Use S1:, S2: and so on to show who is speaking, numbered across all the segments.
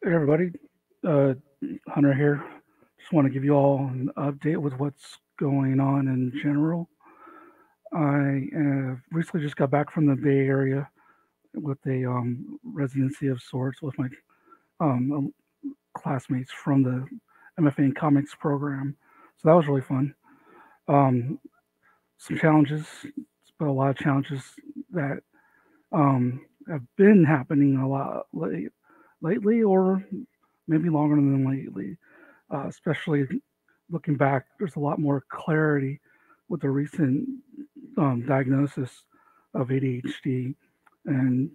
S1: Hey everybody, uh, Hunter here. Just want to give you all an update with what's going on in general. I recently just got back from the Bay Area with a residency of sorts with my classmates from the MFA in Comics program. So that was really fun. Um, some challenges, but a lot of challenges that have been happening a lot lately, or maybe longer than lately. Especially looking back, there's a lot more clarity with the recent diagnosis of ADHD and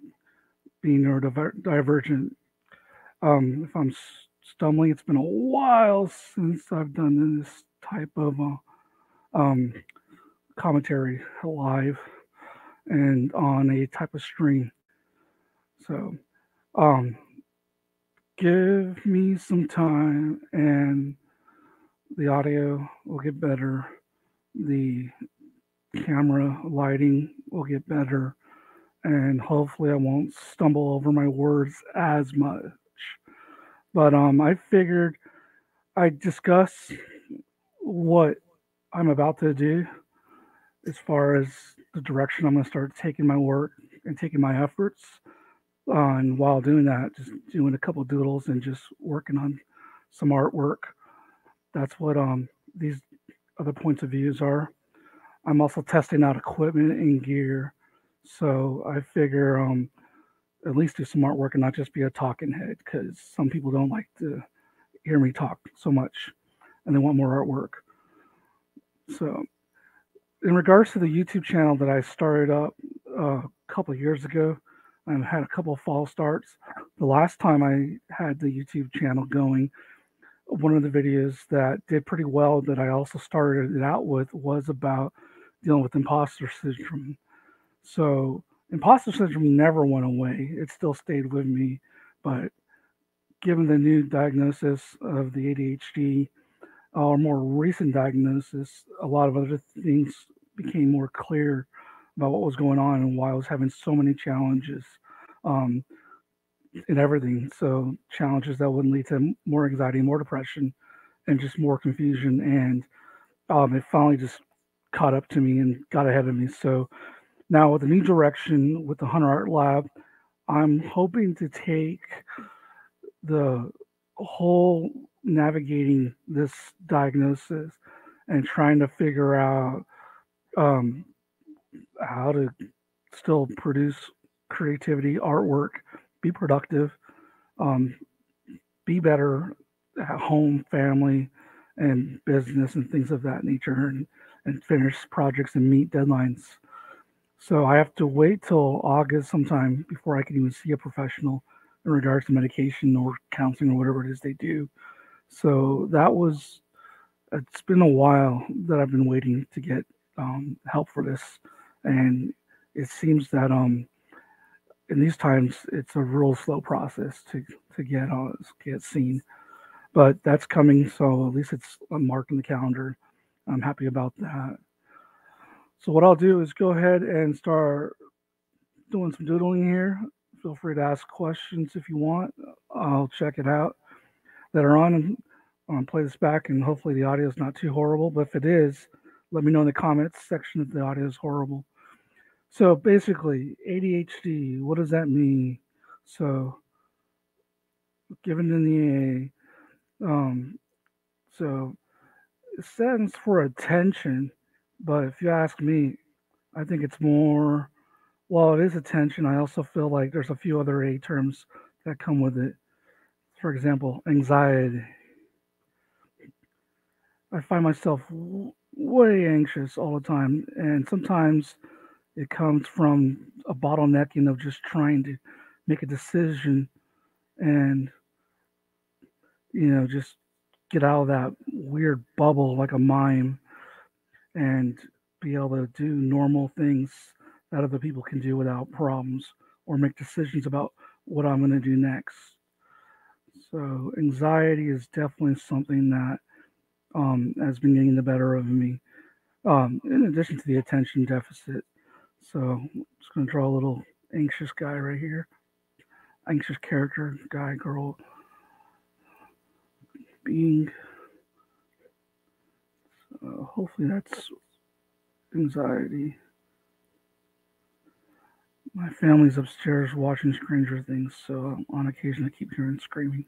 S1: being neurodivergent. If I'm stumbling, it's been a while since I've done this type of um, commentary live and on a type of stream. So um, give me some time and the audio will get better. The camera lighting will get better, and hopefully I won't stumble over my words as much. But I figured I'd discuss what I'm about to do as far as the direction I'm going to start taking my work and taking my efforts. And while doing that, just doing a couple doodles and just working on some artwork. That's what these other points of views are. I'm also testing out equipment and gear. So I figure at least do some artwork and not just be a talking head because some people don't like to hear me talk so much and they want more artwork. So, in regards to the YouTube channel that I started up a couple of years ago, I had a couple of false starts. The last time I had the YouTube channel going, one of the videos that did pretty well that I also started it out with was about dealing with imposter syndrome. So imposter syndrome never went away. It still stayed with me. But given the new diagnosis of the ADHD or more recent diagnosis, a lot of other things became more clear about what was going on and why I was having so many challenges um, in everything. So challenges that would lead to more anxiety, more depression, and just more confusion. And it finally just caught up to me and got ahead of me. So now with the new direction with the Hunter Art Lab, I'm hoping to take the whole navigating this diagnosis and trying to figure out um, how to still produce creativity, artwork, be productive, um, be better at home, family, and business and things of that nature, and finish projects and meet deadlines. So I have to wait till August sometime before I can even see a professional in regards to medication or counseling or whatever it is they do. So it's been a while that I've been waiting to get help for this. And it seems that in these times it's a real slow process to get seen. But that's coming, so at least it's marked in the calendar. I'm happy about that. So what I'll do is go ahead and start doing some doodling here. Feel free to ask questions if you want. I'll check it out later on and play this back, and hopefully the audio is not too horrible. But if it is, let me know in the comments section if the audio is horrible. So basically, ADHD, what does that mean? So given in the so it stands for attention, but if you ask me, I think it's more. While it is attention, I also feel like there's a few other A terms that come with it. For example, anxiety. I find myself way anxious all the time, and sometimes it comes from a bottlenecking of just trying to make a decision and just get out of that weird bubble like a mime and be able to do normal things that other people can do without problems or make decisions about what I'm going to do next. So anxiety is definitely something that has been getting the better of me. In addition to the attention deficit. So I'm just going to draw a little anxious guy right here. Anxious character, guy, girl. being. Hopefully that's anxiety. My family's upstairs watching Stranger Things, so on occasion I keep hearing screaming.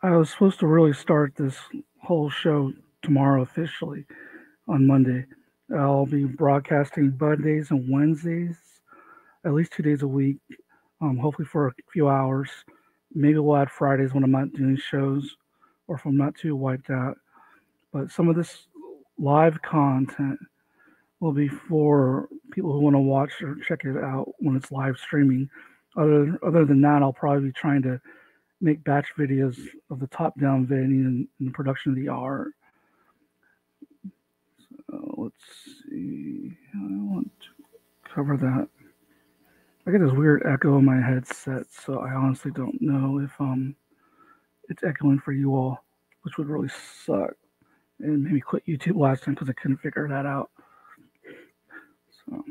S1: I was supposed to really start this whole show tomorrow officially on Monday. I'll be broadcasting Mondays and Wednesdays, at least 2 days a week, hopefully for a few hours. Maybe we'll add Fridays when I'm not doing shows or if I'm not too wiped out. But some of this live content will be for people who want to watch or check it out when it's live streaming. Other than that, I'll probably be trying to make batch videos of the top-down venue and the production of the art. Let's see. I want to cover that. I get this weird echo in my headset, so I honestly don't know if it's echoing for you all, which would really suck. And maybe quit YouTube last time because I couldn't figure that out. So.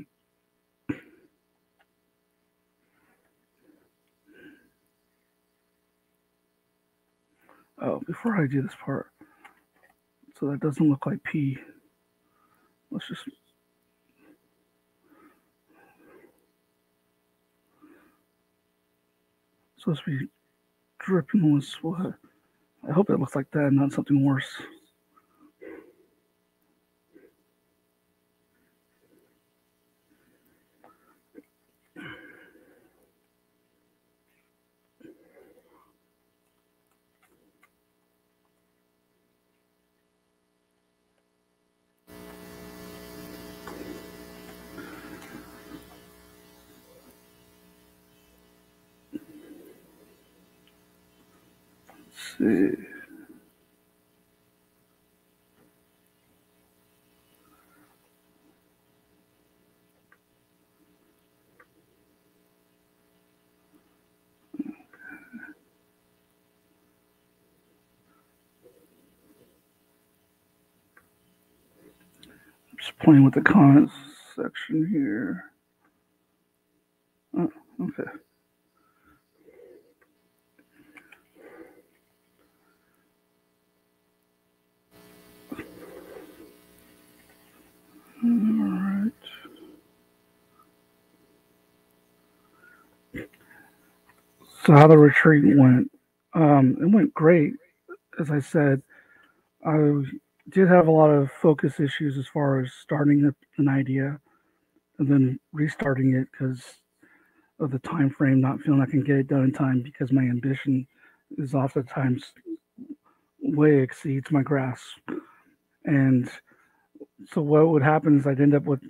S1: Oh, before I do this part, so that doesn't look like pee, let's just. Supposed to be dripping with sweat. I hope it looks like that and not something worse. Let's see. Just playing with the comments section here. Oh, okay. All right. So how the retreat went? It went great. As I said, I did have a lot of focus issues as far as starting an idea and then restarting it because of the time frame, not feeling I can get it done in time because my ambition is oftentimes way exceeds my grasp. And so what would happen is I'd end up with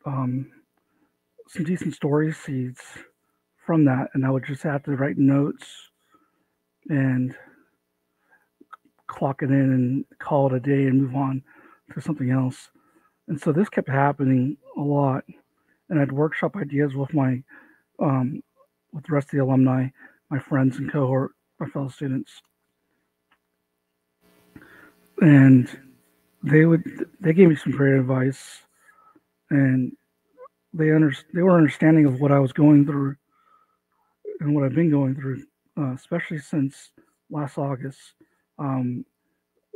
S1: um, some decent story seeds from that, and I would just have to write notes and clock it in and call it a day and move on to something else. And so this kept happening a lot, and I'd workshop ideas with um, with the rest of the alumni, my friends and cohort, my fellow students, and they gave me some great advice, and they were understanding of what I was going through and what I've been going through, especially since last August, um,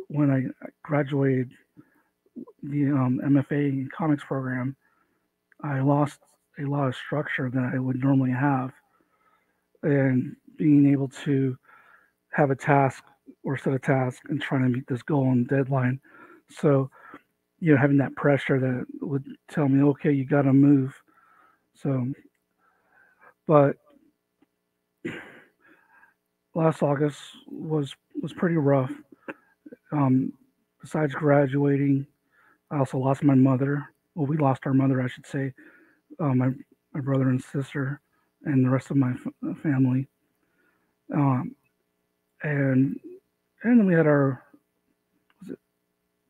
S1: when I graduated the MFA in comics program. I lost a lot of structure that I would normally have, and being able to have a task or set a task and trying to meet this goal and deadline. So, having that pressure that would tell me, okay, you got to move. So, but last August was pretty rough. Um, Besides graduating, I also lost my mother. Well, we lost our mother, I should say. My brother and sister, and the rest of my family. Um, and and then we had our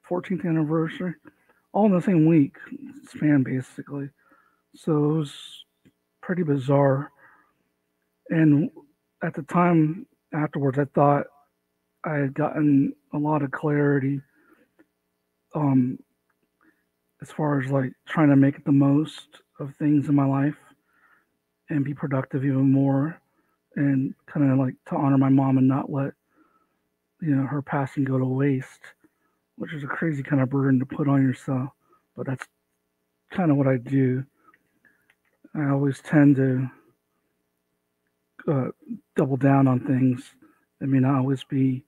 S1: 14th anniversary, all in the same week span, basically. So it was pretty bizarre. And at the time afterwards, I thought I had gotten a lot of clarity um, as far as like trying to make the most of things in my life and be productive even more. and kind of like to honor my mom and not let her passing go to waste, which is a crazy kind of burden to put on yourself. But that's kind of what I do. I always tend to uh, double down on things that may not always be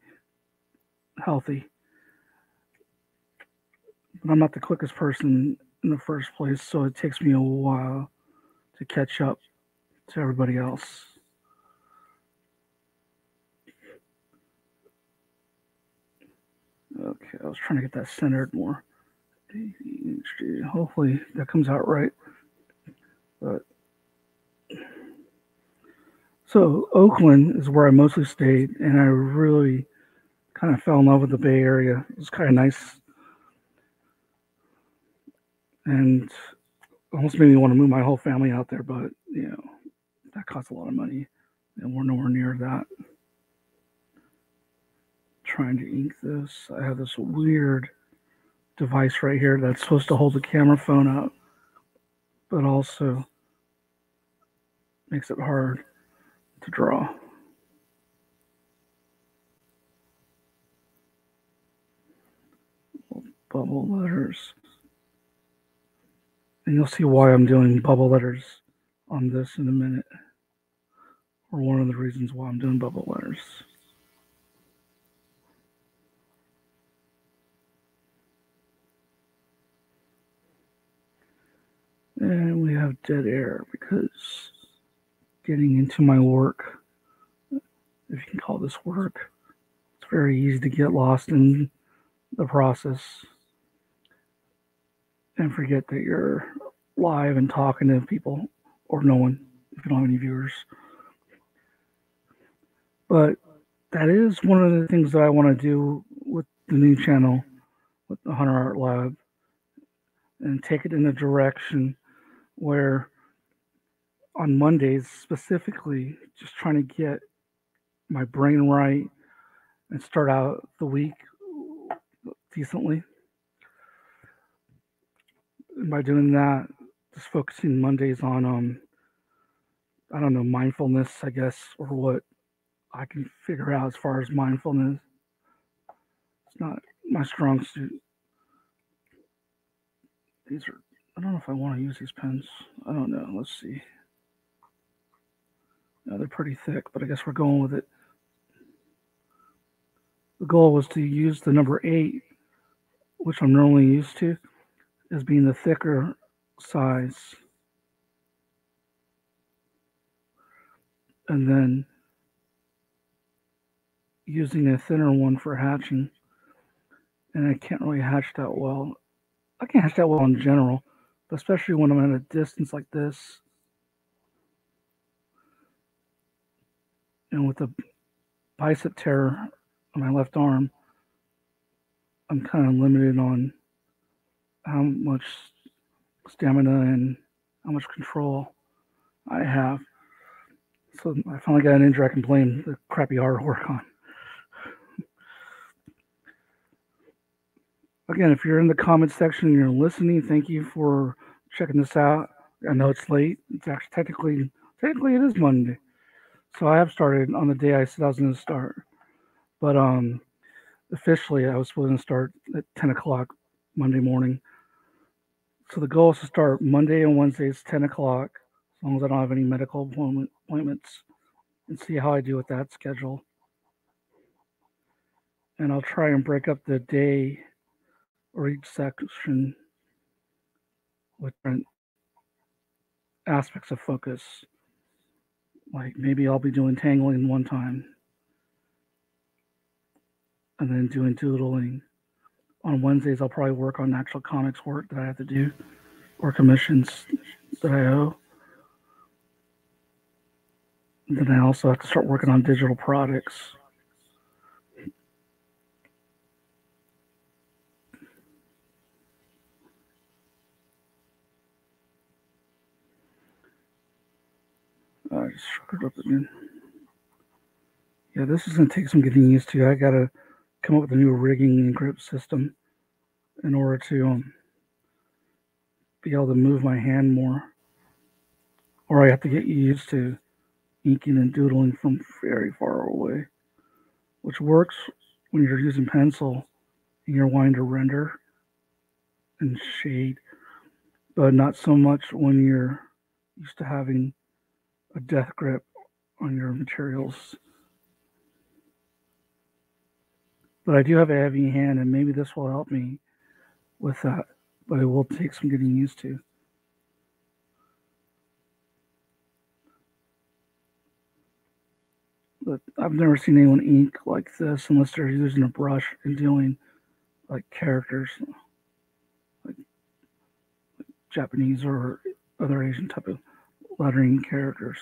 S1: healthy. But I'm not the quickest person in the first place, so it takes me a while to catch up to everybody else. Okay, I was trying to get that centered more. Hopefully that comes out right. But so Oakland is where I mostly stayed, and I really kind of fell in love with the Bay Area. It was kind of nice, and almost made me want to move my whole family out there. But that costs a lot of money, and we're nowhere near that. Trying to ink this, I have this weird device right here that's supposed to hold the camera phone up, but also makes it hard to draw. Bubble letters. And you'll see why I'm doing bubble letters on this in a minute, or one of the reasons why I'm doing bubble letters. And we have dead air because getting into my work, if you can call this work, it's very easy to get lost in the process and forget that you're live and talking to people or no one if you don't have any viewers. But that is one of the things that I want to do with the new channel, with the Hunter Art Lab, and take it in a direction where on Mondays specifically, just trying to get my brain right and start out the week decently. And by doing that, just focusing Mondays on I don't know, mindfulness, I guess, or what I can figure out as far as mindfulness. It's not my strong suit. These are, I don't know if I want to use these pens. I don't know. Let's see. No, they're pretty thick, but I guess we're going with it. The goal was to use the number 8, which I'm normally used to, as being the thicker size. And then using a thinner one for hatching. And I can't really hatch that well. I can hatch that well in general, but especially when I'm at a distance like this. And with the bicep tear on my left arm, I'm kind of limited on how much stamina and how much control I have. So I finally got an injury I can blame the crappy artwork on. Again, if you're in the comment section and you're listening, thank you for checking this out. I know it's late. It's actually technically it is Monday. So I have started on the day I said I was going to start. But officially I was supposed to start at 10 o'clock Monday morning. So the goal is to start Monday and Wednesdays 10 o'clock, as long as I don't have any medical appointments, and see how I do with that schedule. And I'll try and break up the day or each section with different aspects of focus. Like maybe I'll be doing tangling one time and then doing doodling. On Wednesdays, I'll probably work on actual comics work that I have to do or commissions that I owe. And then I also have to start working on digital products. I just screwed up again. Yeah, this is going to take some getting used to. I got to come up with a new rigging and grip system in order to be able to move my hand more. Or I have to get used to inking and doodling from very far away, which works when you're using pencil and you're wanting to render and shade, but not so much when you're used to having a death grip on your materials. But I do have a heavy hand, and maybe this will help me with that, but it will take some getting used to. But I've never seen anyone ink like this unless they're using a brush and doing like characters, like Japanese or other Asian type of lettering characters.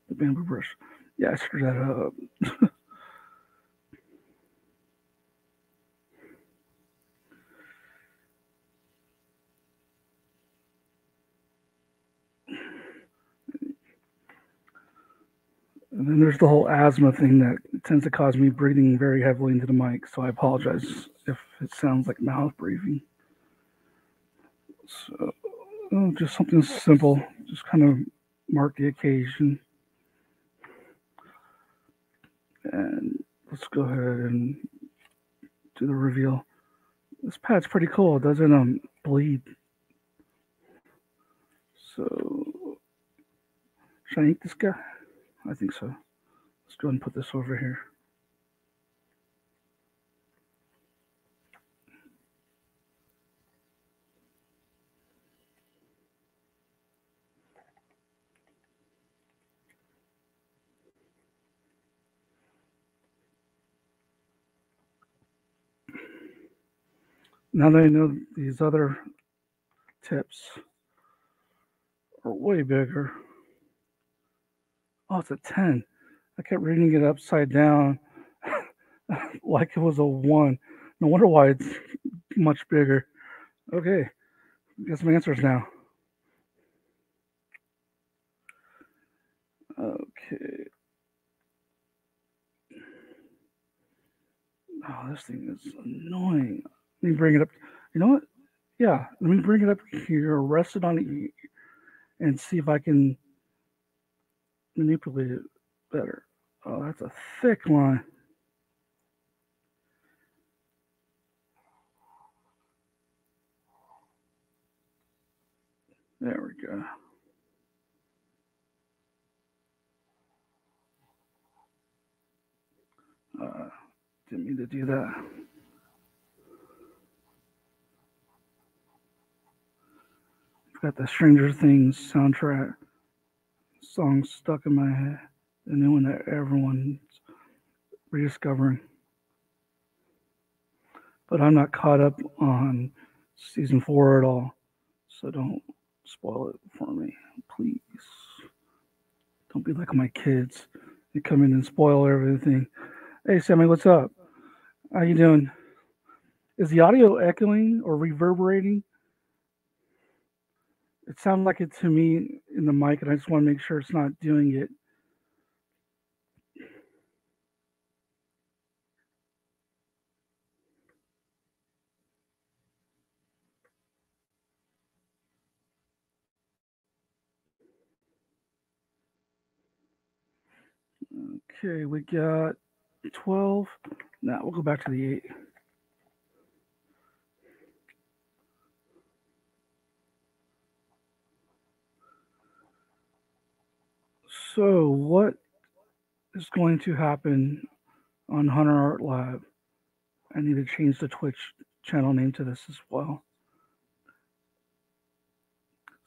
S1: The bamboo brush. Yeah, I screwed that up. And then there's the whole asthma thing that tends to cause me breathing very heavily into the mic, so I apologize if it sounds like mouth breathing. So, just something simple, just kind of mark the occasion. And let's go ahead and do the reveal. This pad's pretty cool. It doesn't bleed. So, should I ink this guy? I think so. Let's go ahead and put this over here. Now that I know these other tips are way bigger. Oh, it's a 10. I kept reading it upside down like it was a 1. No wonder why it's much bigger. Okay, got some answers now. Okay. Oh, this thing is annoying. Let me bring it up. You know what? Yeah, let me bring it up here, rest it on it, and see if I can manipulate it better. Oh, that's a thick line. There we go. Didn't mean to do that. Got the Stranger Things soundtrack song stuck in my head. The new one that everyone's rediscovering. But I'm not caught up on season 4 at all. So don't spoil it for me, please. Don't be like my kids. They come in and spoil everything. Hey, Sammy, what's up? How you doing? Is the audio echoing or reverberating? It sounded like it to me in the mic, and I just want to make sure it's not doing it. Okay, we got 12. Now we'll go back to the 8. So, what is going to happen on Hunter Art Lab? I need to change the Twitch channel name to this as well,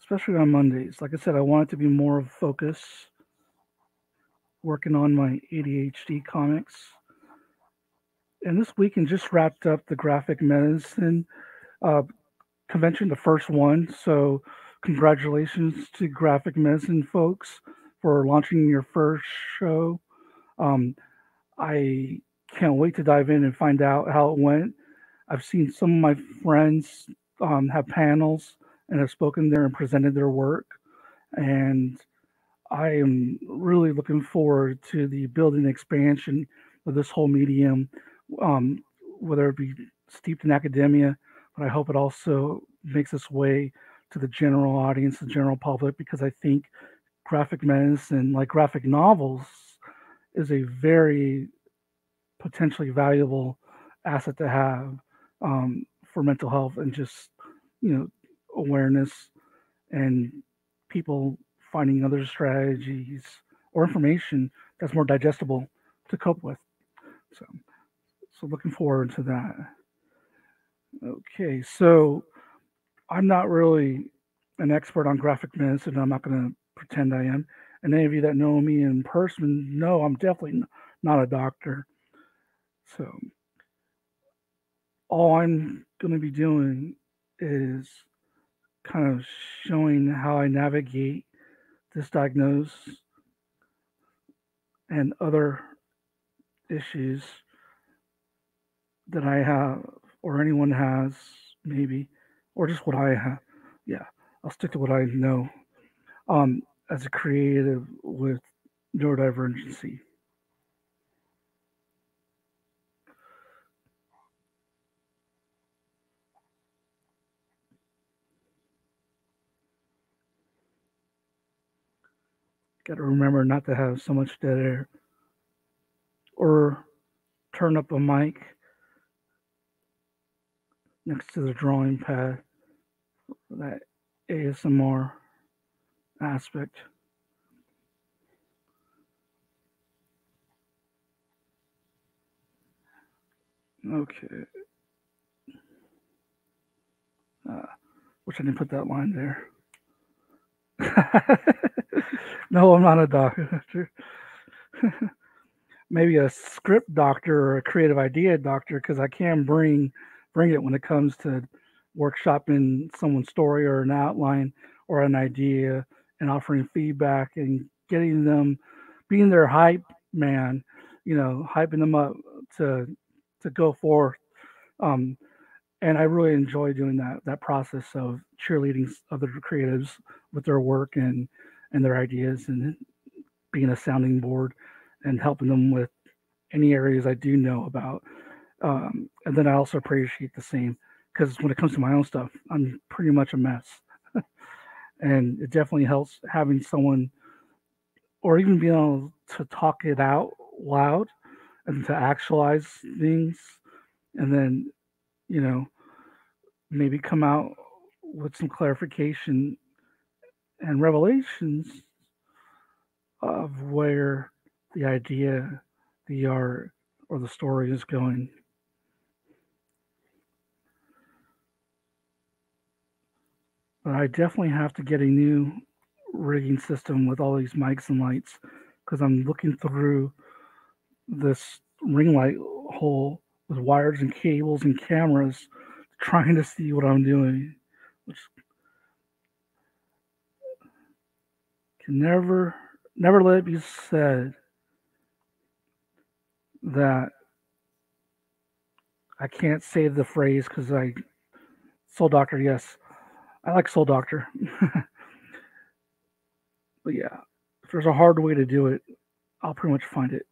S1: especially on Mondays. Like I said, I want it to be more of focus, working on my ADHD comics. And this weekend just wrapped up the graphic medicine uh, convention, the first one. So, congratulations to graphic medicine folks for launching your first show. Um, I can't wait to dive in and find out how it went. I've seen some of my friends have panels and have spoken there and presented their work. And I am really looking forward to the building expansion of this whole medium, um, whether it be steeped in academia, but I hope it also makes its way to the general audience, the general public, because I think graphic medicine, like graphic novels, is a very potentially valuable asset to have for mental health and just awareness and people finding other strategies or information that's more digestible to cope with. So, so looking forward to that. Okay, so I'm not really an expert on graphic medicine. I'm not going to pretend I am. And any of you that know me in person know I'm definitely not a doctor. So all I'm going to be doing is kind of showing how I navigate this diagnosis and other issues that I have or anyone has, maybe, or just what I have. Yeah, I'll stick to what I know as a creative with neurodivergency. Got to remember not to have so much dead air or turn up a mic next to the drawing pad for that ASMR aspect. Okay. Uh, Wish I didn't put that line there. No, I'm not a doctor. Maybe a script doctor or a creative idea doctor because I can bring it when it comes to workshopping someone's story or an outline or an idea and offering feedback and getting them being their hype man, hyping them up to go forth. Um, and I really enjoy doing that process of cheerleading other creatives with their work and their ideas and being a sounding board and helping them with any areas I do know about. And then I also appreciate the same because when it comes to my own stuff, I'm pretty much a mess. And it definitely helps having someone or even being able to talk it out loud and to actualize things and then, you know, maybe come out with some clarification and revelations of where the idea, the art, or the story is going. But I definitely have to get a new rigging system with all these mics and lights because I'm looking through this ring light hole with wires and cables and cameras trying to see what I'm doing, which can never let it be said that I can't say the phrase because I Soul Doctor, yes, I like Soul Doctor, but yeah, if there's a hard way to do it, I'll pretty much find it.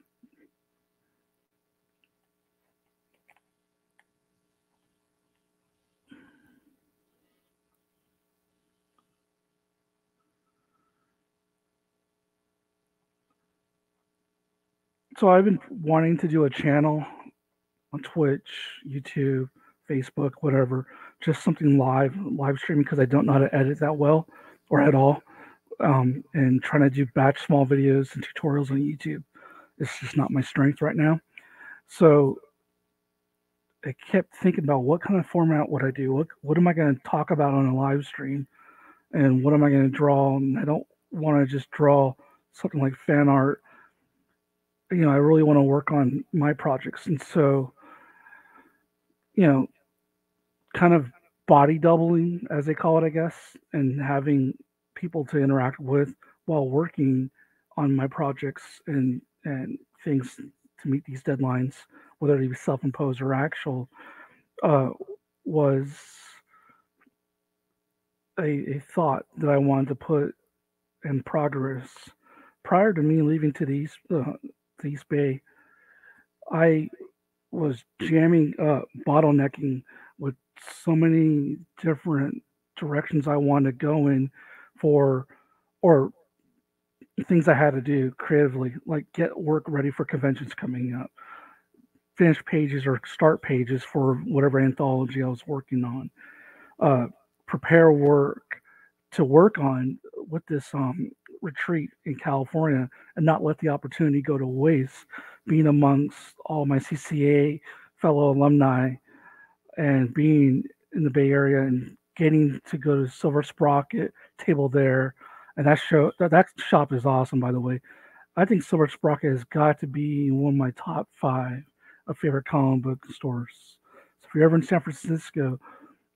S1: So I've been wanting to do a channel on Twitch, YouTube, Facebook, whatever, just something live streaming because I don't know how to edit that well or at all. And trying to do batch small videos and tutorials on YouTube. It's just not my strength right now. So I kept thinking about what kind of format would I do? What am I going to talk about on a live stream? And what am I going to draw? And I don't want to just draw something like fan art. I really want to work on my projects. And so, you know, kind of body doubling, as they call it, I guess, and having people to interact with while working on my projects and things to meet these deadlines, whether they be self-imposed or actual, uh, was a thought that I wanted to put in progress. Prior to me leaving to East Bay, I was jamming up, bottlenecking with so many different directions I wanted to go in for, or things I had to do creatively, like get work ready for conventions coming up, finish pages or start pages for whatever anthology I was working on, uh, prepare work to work on with this retreat in California, and not let the opportunity go to waste, being amongst all my CCA fellow alumni and being in the Bay Area and getting to go to Silver Sprocket table there. And that shop is awesome, by the way. I think Silver Sprocket has got to be one of my top five of favorite comic book stores. So if you're ever in San Francisco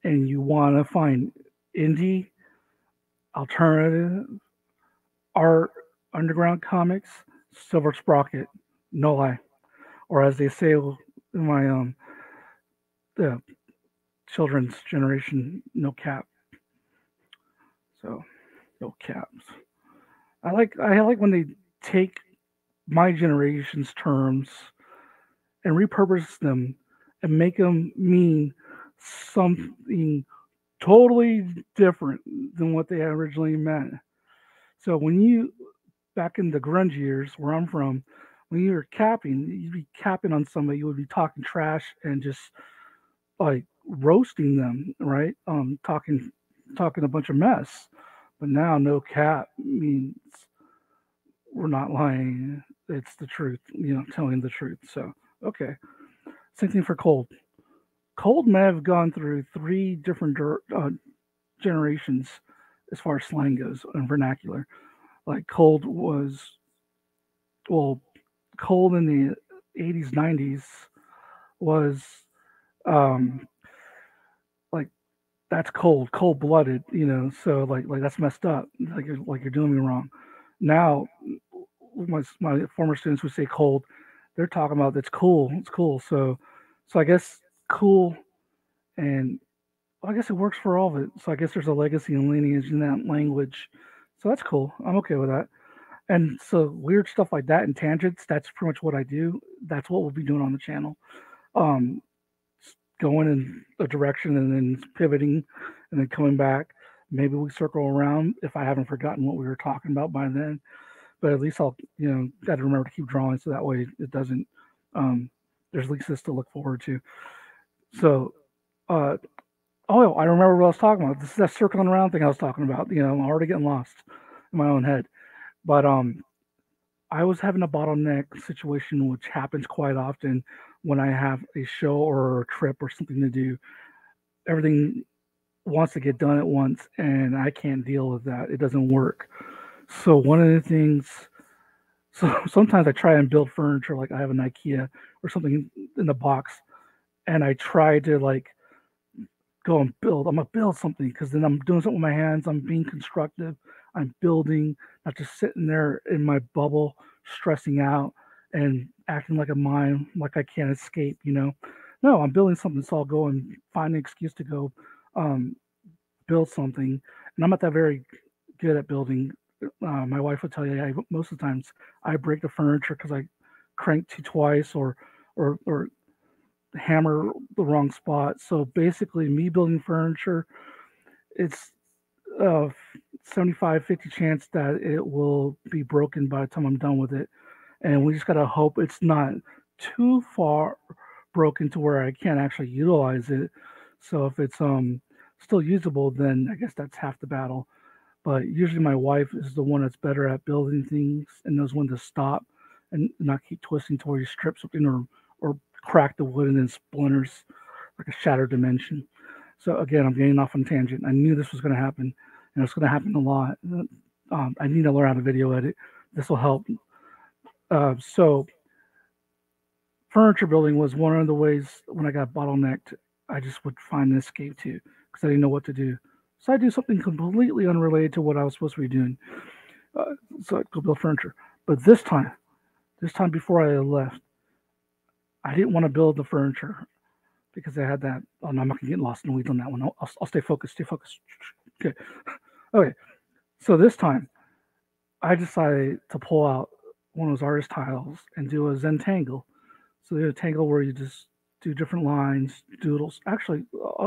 S1: and you want to find indie, alternative, art, underground comics, Silver Sprocket, no lie. Or as they say in my the children's generation, no cap. So no caps. I like when they take my generation's terms and repurpose them and make them mean something totally different than what they originally meant. So when you back in the grunge years where I'm from, when you were capping, you'd be capping on somebody, you would be talking trash and just like roasting them, right? Talking a bunch of mess. But now no cap means we're not lying. It's the truth, telling the truth. So okay. Same thing for cold. Cold may have gone through three different generations as far as slang goes and vernacular. Like cold was well, cold in the 80s, 90s was um like that's cold blooded, so like that's messed up. Like you're doing me wrong. Now my former students would say cold, they're talking about it's cool. So I guess cool and well, I guess it works for all of it. So I guess there's a legacy and lineage in that language. So that's cool. I'm okay with that. And so weird stuff like that and tangents, that's pretty much what I do. That's what we'll be doing on the channel. Um, Going in a direction and then pivoting and then coming back. Maybe we circle around if I haven't forgotten what we were talking about by then. But at least I'll, got to remember to keep drawing so that way it doesn't, um, there's at least this to look forward to. So, uh, oh, I remember what I was talking about. This is that circling around thing I was talking about. I'm already getting lost in my own head. But I was having a bottleneck situation, which happens quite often when I have a show or a trip or something to do. Everything wants to get done at once, and I can't deal with that. It doesn't work. So one of the things, so sometimes I try and build furniture, like I have an IKEA or something in the box, and I try to like go and build. I'm gonna build something because then I'm doing something with my hands. I'm being constructive. I'm building, not just sitting there in my bubble, stressing out and acting like a mime, like I can't escape. No, I'm building something, so I'll go and find an excuse to go um, build something. And I'm not that very good at building. My wife would tell you, most of the times I break the furniture because I crank too twice or hammer the wrong spot. So basically, me building furniture, it's a 75-50 chance that it will be broken by the time I'm done with it. And we just got to hope it's not too far broken to where I can't actually utilize it. So if it's still usable, then I guess that's half the battle. But usually my wife is the one that's better at building things and knows when to stop and not keep twisting to where you strip something or crack the wood and then splinters like a shattered dimension. So again, I'm getting off on tangent. I knew this was going to happen, and it's going to happen a lot. I need to learn how to video edit. This will help. So furniture building was one of the ways when I got bottlenecked, I just would find an escape to because I didn't know what to do. So I do something completely unrelated to what I was supposed to be doing. So I go build furniture. But this time before I left, I didn't want to build the furniture because I had that. Oh no, I'm not gonna get lost in the weeds on that one. I'll stay focused. Stay focused. Okay. Okay. So this time, I decided to pull out one of those artist tiles and do a Zentangle. So there's a tangle where you just do different lines, doodles. Actually,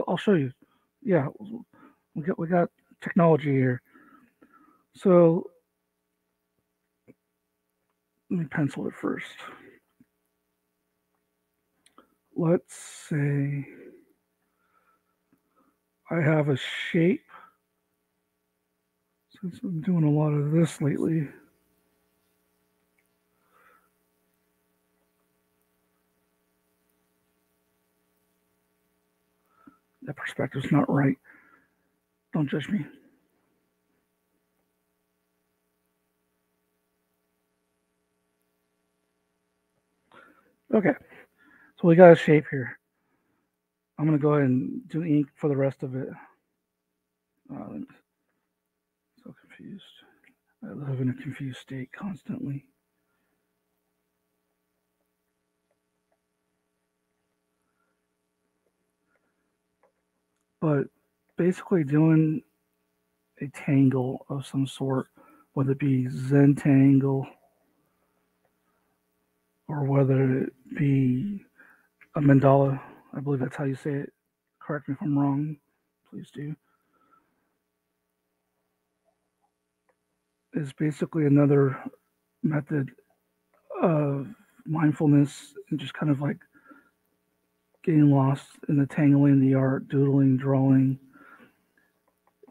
S1: I'll show you. Yeah, we got technology here. So let me pencil it first. Let's say I have a shape. Since I'm doing a lot of this lately, that perspective's not right. Don't judge me. Okay, so we got a shape here. I'm going to go ahead and do ink for the rest of it. I'm so confused. I live in a confused state constantly. But basically doing a tangle of some sort, whether it be Zentangle or whether it be a mandala, I believe that's how you say it. Correct me if I'm wrong, please do. Is basically another method of mindfulness and just kind of like getting lost in the tangling, the art, doodling, drawing,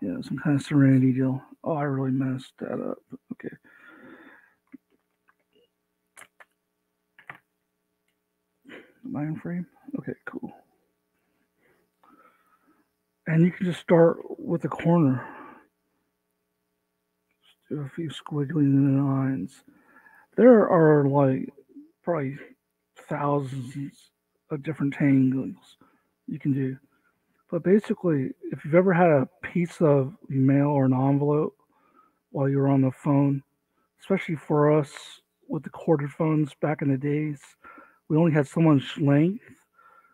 S1: some kind of serenity deal. Oh, I really messed that up. Okay. Mind frame? Okay, cool. And you can just start with the corner. Just do a few squiggling lines. There are like probably thousands of different tangles you can do. But basically, if you've ever had a piece of mail or an envelope while you were on the phone, especially for us with the corded phones back in the days, we only had so much length,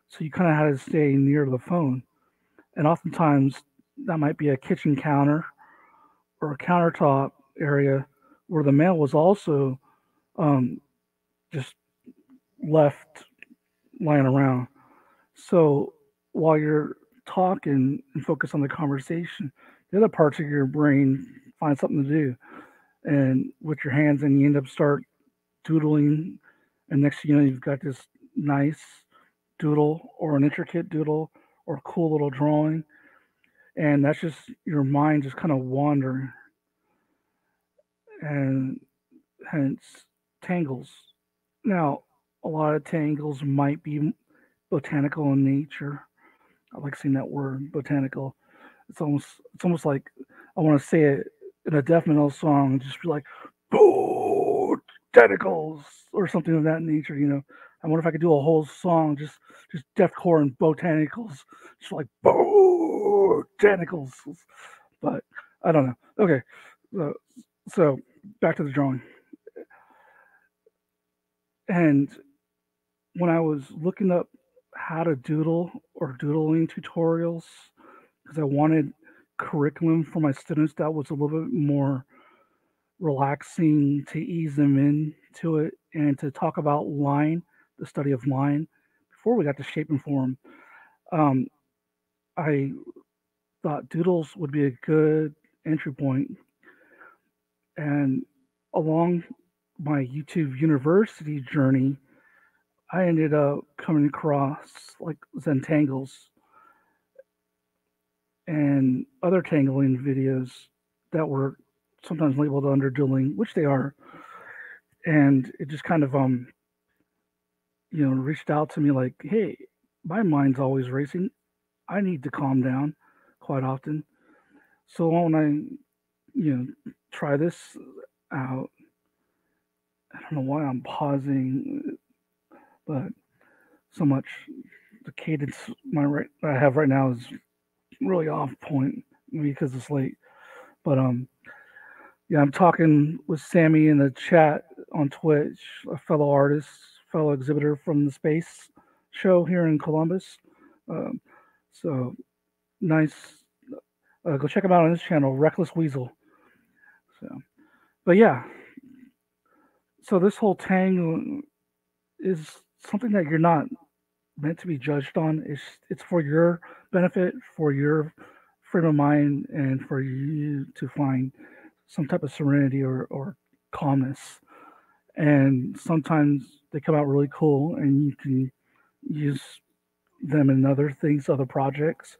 S1: so you kind of had to stay near the phone. And oftentimes, that might be a kitchen counter or a countertop area where the mail was also um, just left lying around. So while you're talking and focus on the conversation, the other parts of your brain find something to do. And with your hands, and you end up start doodling. And next thing you know, you've got this nice doodle or an intricate doodle or a cool little drawing. And that's just your mind just kind of wandering. And hence tangles. Now, a lot of tangles might be botanical in nature. I like saying that word, botanical. It's almost like I want to say it in a death metal song, and just be like botanicals or something of that nature. I wonder if I could do a whole song just deathcore and botanicals, just like botanicals. But I don't know. Okay, so, so back to the drawing. And when I was looking up how to doodle or doodling tutorials, because I wanted curriculum for my students that was a little bit more relaxing to ease them into it and to talk about line, the study of line, before we got to shape and form. Um, I thought doodles would be a good entry point, and along my YouTube university journey, I ended up coming across like Zentangles and other tangling videos that were sometimes labeled under doodling, which they are. And it just kind of reached out to me like, hey, my mind's always racing. I need to calm down quite often. So when try this out, I don't know why I'm pausing, but so much the cadence I have right now is really off point, maybe because it's late. But yeah, I'm talking with Sammy in the chat on Twitch, a fellow artist, fellow exhibitor from the space show here in Columbus. Um, so nice. Go check him out on his channel, Reckless Weasel. So, but yeah, so this whole tang is something that you're not meant to be judged on. It's for your benefit, for your frame of mind, and for you to find some type of serenity or calmness. and sometimes they come out really cool, and you can use them in other things, other projects,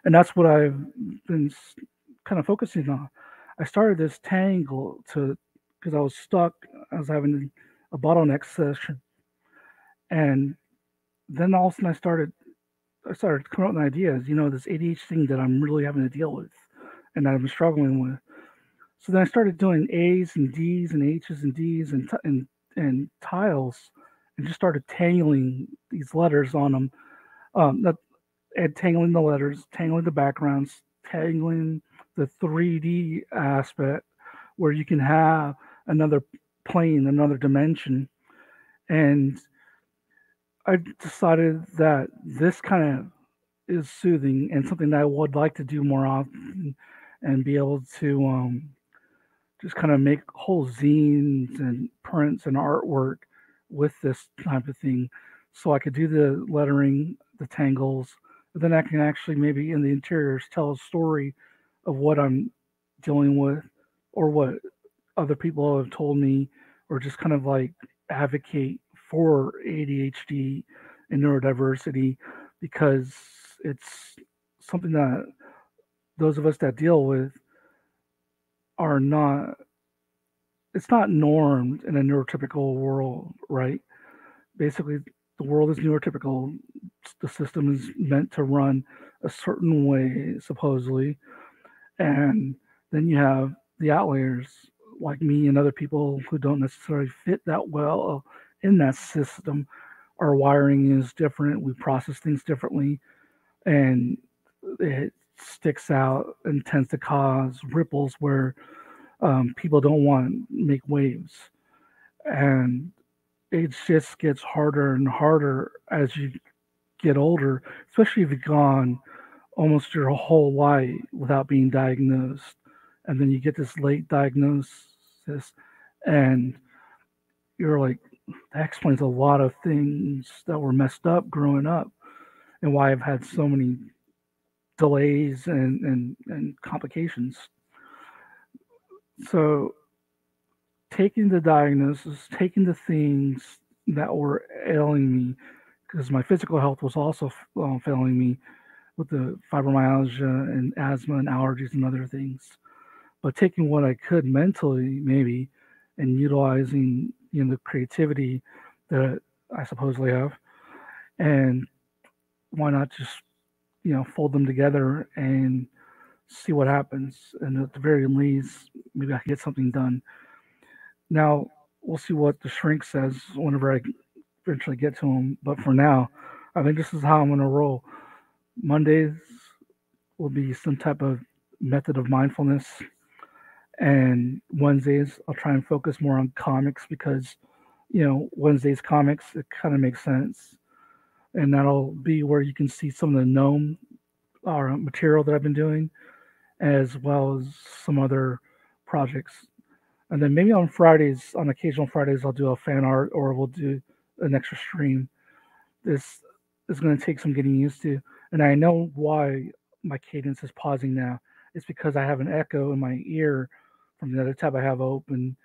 S1: and that's what I've been kind of focusing on. I started this tangle to because I was stuck. I was having a bottleneck session, and then all of a sudden I started coming up with ideas. This ADHD thing that I'm really having to deal with, and that I've been struggling with. So then I started doing A's and D's and H's and D's and tiles, and just started tangling these letters on them. Not and tangling the letters, tangling the backgrounds, tangling the 3D aspect where you can have another plane, another dimension. And I decided that this kind of is soothing and something that I would like to do more often and be able to just kind of make whole zines and prints and artwork with this type of thing. So I could do the lettering, the tangles, but then I can actually maybe in the interiors tell a story of what I'm dealing with or what other people have told me, or just kind of like advocate for ADHD and neurodiversity because it's something that those of us that deal with are not it's not normed in a neurotypical world, right? Basically, the world is neurotypical. The system is meant to run a certain way, supposedly, and then you have the outliers like me and other people who don't necessarily fit that well in that system. Our wiring is different. We process things differently, and it sticks out and tends to cause ripples where people don't want to make waves. And it just gets harder and harder as you get older, especially if you've gone almost your whole life without being diagnosed. And then you get this late diagnosis, and you're like, that explains a lot of things that were messed up growing up and why I've had so many delays and complications. So taking the diagnosis, taking the things that were ailing me, because my physical health was also failing me with the fibromyalgia and asthma and allergies and other things. But taking what I could mentally, maybe, and utilizing the creativity that I supposedly have, and why not just fold them together and see what happens, and at the very least, maybe I can get something done. Now we'll see what the shrink says whenever I eventually get to him. But for now, I think this is how I'm going to roll. Mondays will be some type of method of mindfulness, and Wednesdays I'll try and focus more on comics because Wednesdays comics it kind of makes sense, and that'll be where you can see some of the gnome or material that I've been doing, as well as some other projects. And then maybe on Fridays, on occasional Fridays, I'll do a fan art or we'll do an extra stream. This is going to take some getting used to. And I know why my cadence is pausing now. It's because I have an echo in my ear from the other tab I have open.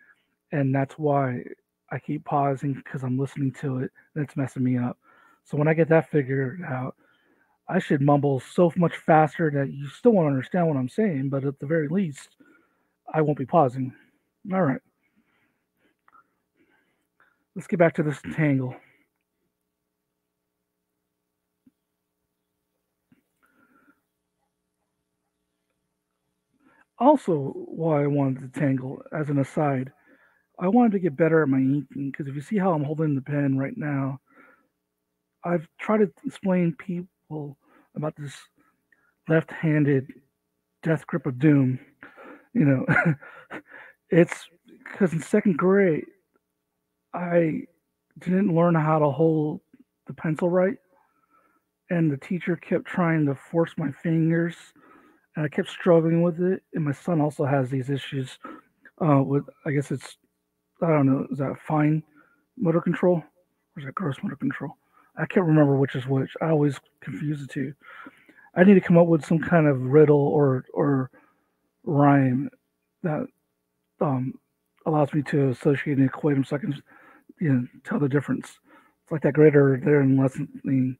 S1: And that's why I keep pausing because I'm listening to it and it's messing me up. So when I get that figured out, I should mumble so much faster that you still won't understand what I'm saying, but at the very least, I won't be pausing. All right, let's get back to this tangle. Also, why I wanted to tangle, as an aside, I wanted to get better at my inking because if you see how I'm holding the pen right now, I've tried to explain people about this left-handed death grip of doom. You know, it's because in second grade I didn't learn how to hold the pencil right, and the teacher kept trying to force my fingers, and I kept struggling with it. And my son also has these issues with, I guess it's, I don't know, is that fine motor control or is that gross motor control? I can't remember which is which. I always confuse the two. I need to come up with some kind of riddle or rhyme that um, allows me to associate and equate them so I can tell the difference. It's like that grader there in lesson.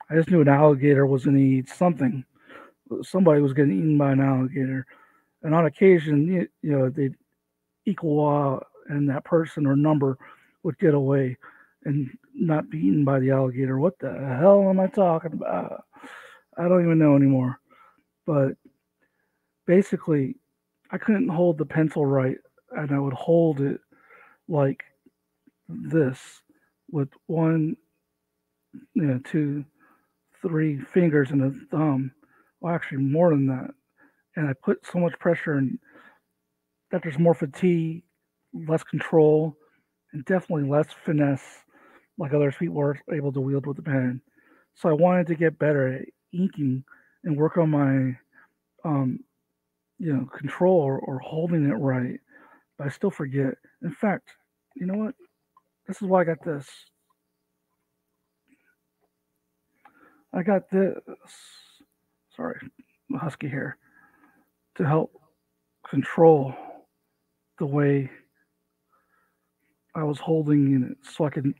S1: I just knew an alligator was going to eat something. Somebody was getting eaten by an alligator, and on occasion, they'd equal out, and that person or number would get away and not be eaten by the alligator. What the hell am I talking about? I don't even know anymore. But basically, I couldn't hold the pencil right, and I would hold it like this with one, two, three fingers and a thumb. Well, actually, more than that. And I put so much pressure and that there's more fatigue, less control, and definitely less finesse like other people were able to wield with the pen. So I wanted to get better at inking and work on my um, control or holding it right. But I still forget. In fact, you know what? This is why I got this. I got this. Sorry, husky hair to help control the way I was holding it, so I could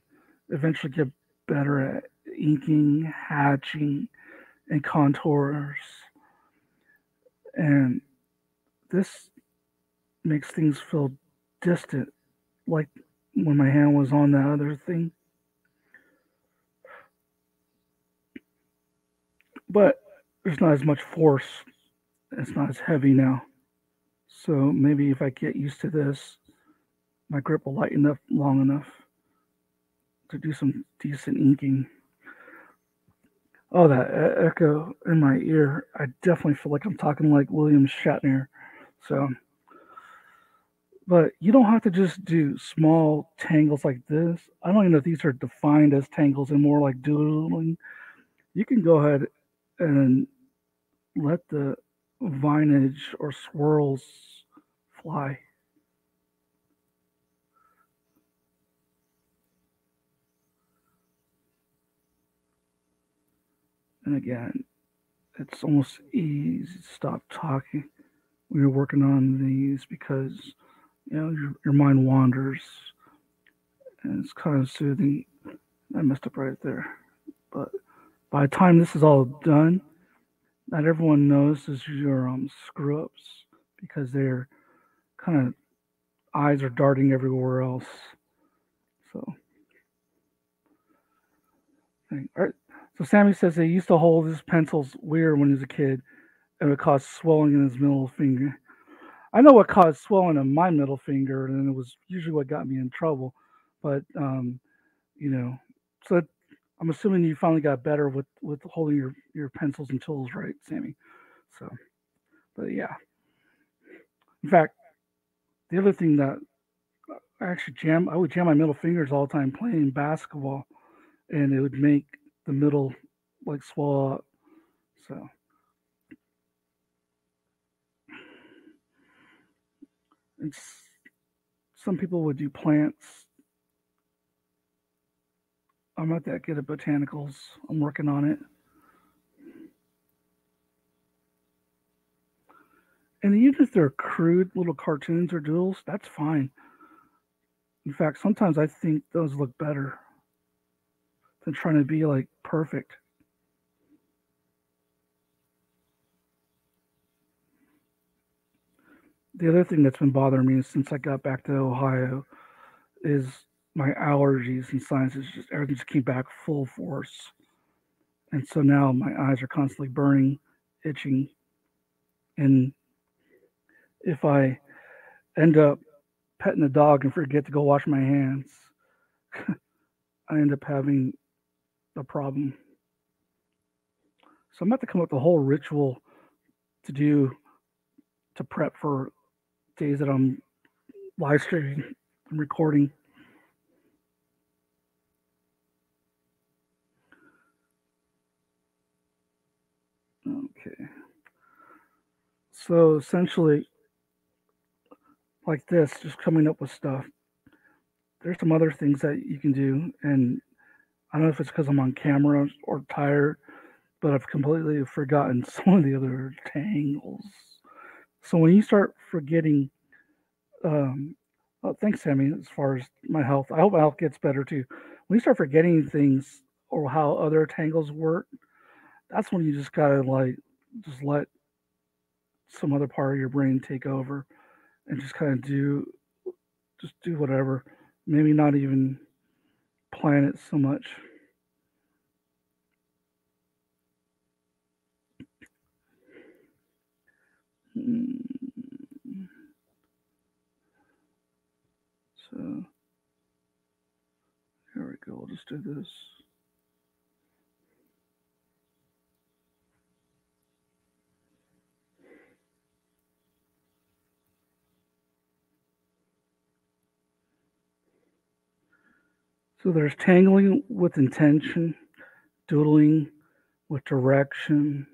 S1: eventually get better at inking, hatching, and contours. And this makes things feel distant, like when my hand was on the other thing. But there's not as much force. It's not as heavy now. So maybe if I get used to this, my grip will lighten up long enough to do some decent inking. Oh, that echo in my ear. I definitely feel like I'm talking like William Shatner. So, but you don't have to just do small tangles like this. I don't even know if these are defined as tangles and more like doodling. You can go ahead and let the vinage or swirls fly. And again, it's almost easy to stop talking when you're working on these because your mind wanders and it's kind of soothing. I messed up right there, but by the time this is all done, not everyone notices your screw ups because their kind of eyes are darting everywhere else. So, all right. So Sammy says he used to hold his pencils weird when he was a kid, and it caused swelling in his middle finger. I know what caused swelling in my middle finger, and it was usually what got me in trouble. But you know, so I'm assuming you finally got better with holding your pencils and tools right, Sammy. So, but yeah. In fact, the other thing that I would jam my middle fingers all the time playing basketball, and it would make the middle like swell up. So it's some people would do plants. I'm not that good at botanicals. I'm working on it. And even if they're crude little cartoons or doodles, that's fine. In fact, sometimes I think those look better than trying to be like perfect. The other thing that's been bothering me since I got back to Ohio is my allergies and sciences. Just everything just came back full force, and so now my eyes are constantly burning, itching, and if I end up petting a dog and forget to go wash my hands, I end up having a problem. So I'm about to come up with a whole ritual to do to prep for days that I'm live streaming and recording. Okay. So essentially, like this, just coming up with stuff. There's some other things that you can do, and I don't know if it's because I'm on camera or tired, but I've completely forgotten some of the other tangles. So when you start forgetting um, Thanks, Sammy. As far as my health, I hope my health gets better too. When you start forgetting things or how other tangles work, that's when you just gotta like just let some other part of your brain take over and just kind of do whatever. Maybe not even plan it so much. Mm, So here we go. We'll just do this. So there's tangling with intention, doodling with direction,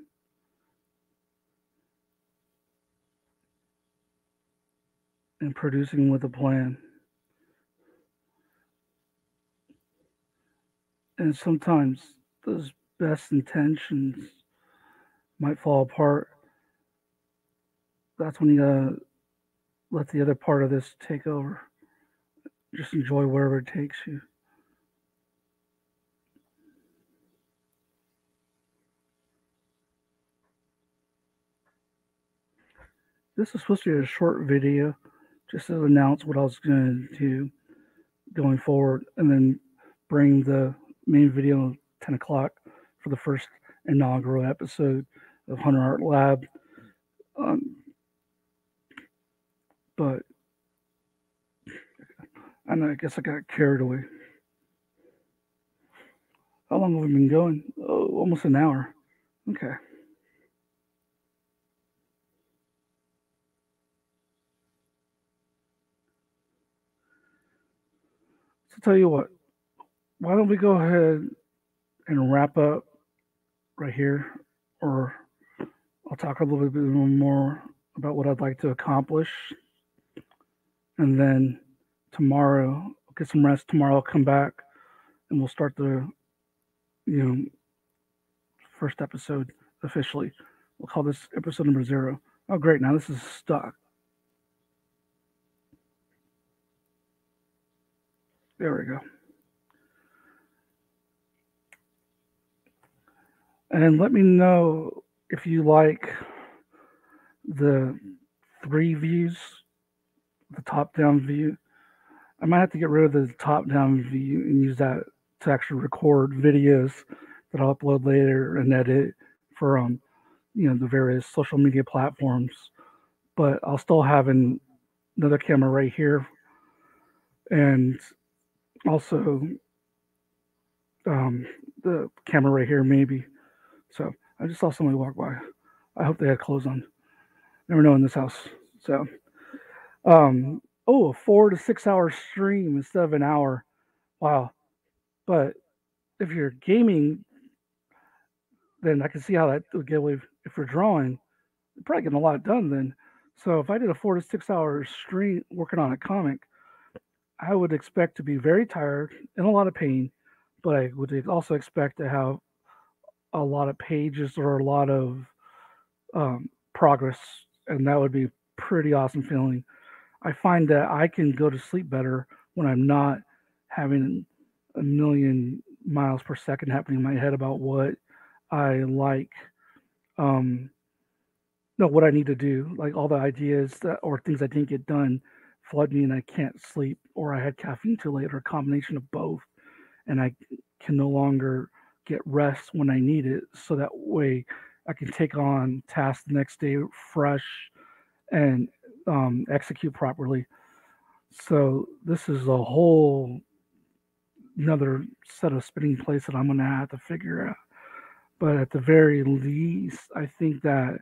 S1: and producing with a plan. And sometimes those best intentions might fall apart. That's when you gotta let the other part of this take over. Just enjoy wherever it takes you. This is supposed to be a short video just to announce what I was going to do going forward and then bring the main video 10 o'clock for the first inaugural episode of Hunter Art Lab. Um, but I guess I got carried away. How long have we been going? Oh, almost an hour. Okay. So tell you what, why don't we go ahead and wrap up right here, or I'll talk a little bit more about what I'd like to accomplish, and then tomorrow I'll get some rest. Tomorrow I'll come back and we'll start the you know first episode officially. We'll call this episode number 0. Oh, great! Now this is stuck. There we go. And let me know if you like the 3 views, the top down view. I might have to get rid of the top down view and use that to actually record videos that I'll upload later and edit for the various social media platforms. But I'll still have another camera right here, and also the camera right here maybe. So I just saw somebody walk by. I hope they had clothes on. Never know in this house. So a 4 to 6 hour stream instead of an hour. Wow. But if you're gaming, then I can see how that would get away. If you're drawing, you're probably getting a lot done then. So if I did a 4 to 6 hour stream working on a comic, I would expect to be very tired and a lot of pain, but I would also expect to have a lot of pages or a lot of progress, and that would be a pretty awesome feeling. I find that I can go to sleep better when I'm not having a million miles per second happening in my head about what I like, um, no, what I need to do, like all the ideas that or things I didn't get done flood me and I can't sleep, or I had caffeine too late, or a combination of both, and I can no longer get rest when I need it. So that way I can take on tasks the next day fresh and execute properly. So this is a whole another set of spinning plates that I'm going to have to figure out. But at the very least, I think that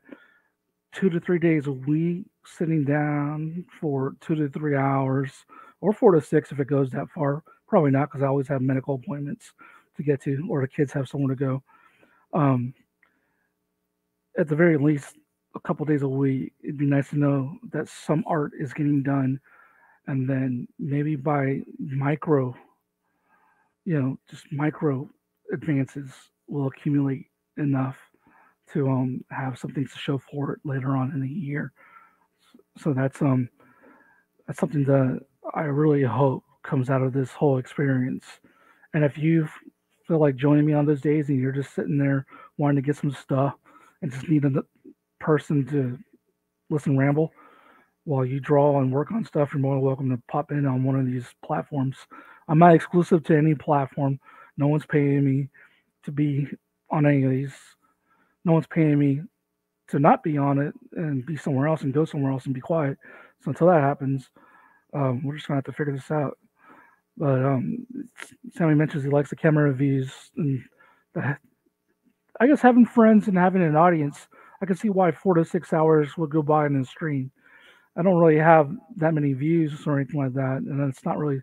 S1: 2 to 3 days a week, sitting down for 2 to 3 hours, or 4 to 6 if it goes that far. Probably not, because I always have medical appointments to get to, or the kids have somewhere to go. Um, at the very least, a couple days a week, it'd be nice to know that some art is getting done, and then maybe by just micro advances will accumulate enough to have something to show for it later on in the year. So that's something that I really hope comes out of this whole experience. And if you feel like joining me on those days and you're just sitting there wanting to get some stuff and just need a person to listen ramble while you draw and work on stuff, you're more than welcome to pop in on one of these platforms. I'm not exclusive to any platform. No one's paying me to be on any of these. No one's paying me to not be on it and be somewhere else and go somewhere else and be quiet. So until that happens, we're just gonna have to figure this out. But Sammy mentions he likes the camera reviews, and the, I guess having friends and having an audience, I can see why 4 to 6 hours would go by in the stream. I don't really have that many views or anything like that, and it's not really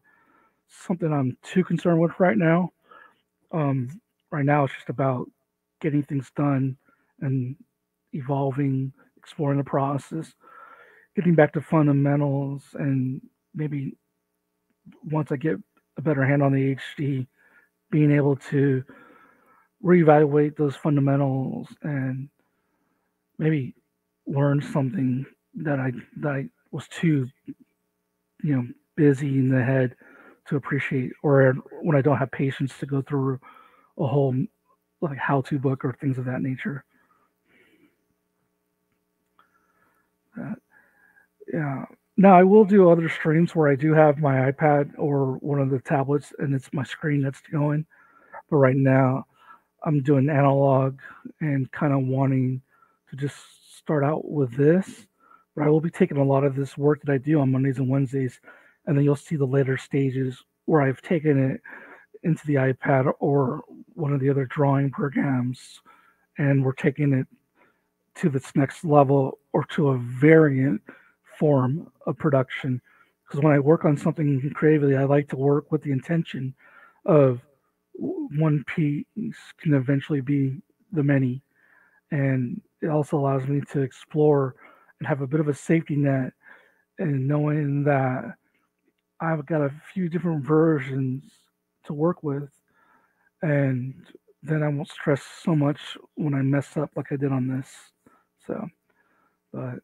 S1: something I'm too concerned with right now. Right now, it's just about getting things done and evolving, exploring the process, getting back to fundamentals, and maybe once I get a better hand on the HD, being able to reevaluate those fundamentals and maybe learn something that I was too busy in the head to appreciate, or when I don't have patience to go through a whole like how-to book or things of that nature. Yeah. Now I will do other streams where I do have my iPad or one of the tablets and it's my screen that's going. But right now I'm doing analog and kind of wanting to just start out with this. But I will be taking a lot of this work that I do on Mondays and Wednesdays, and then you'll see the later stages where I've taken it into the iPad or one of the other drawing programs, and we're taking it to this next level or to a variant form of production. Because when I work on something creatively, I like to work with the intention of one piece can eventually be the many. And it also allows me to explore and have a bit of a safety net and knowing that I've got a few different versions to work with. And then I won't stress so much when I mess up like I did on this. So, but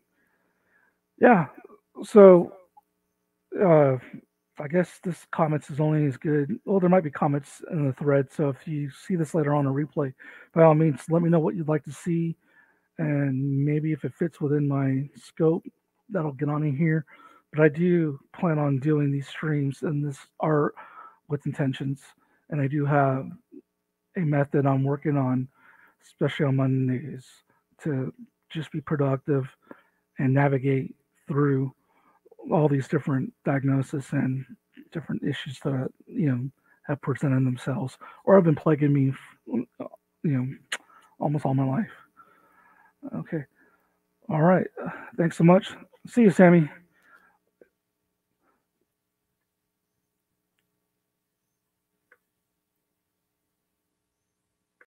S1: yeah. So, uh, I guess this comments is only as good. Well, there might be comments in the thread. So if you see this later on a replay, by all means, let me know what you'd like to see, and maybe if it fits within my scope, that'll get on in here. But I do plan on doing these streams and this art with intentions, and I do have a method I'm working on, especially on Mondays, to just be productive and navigate through all these different diagnoses and different issues that have presented themselves or have been plaguing me, almost all my life. Okay, all right. Thanks so much. See you, Sammy.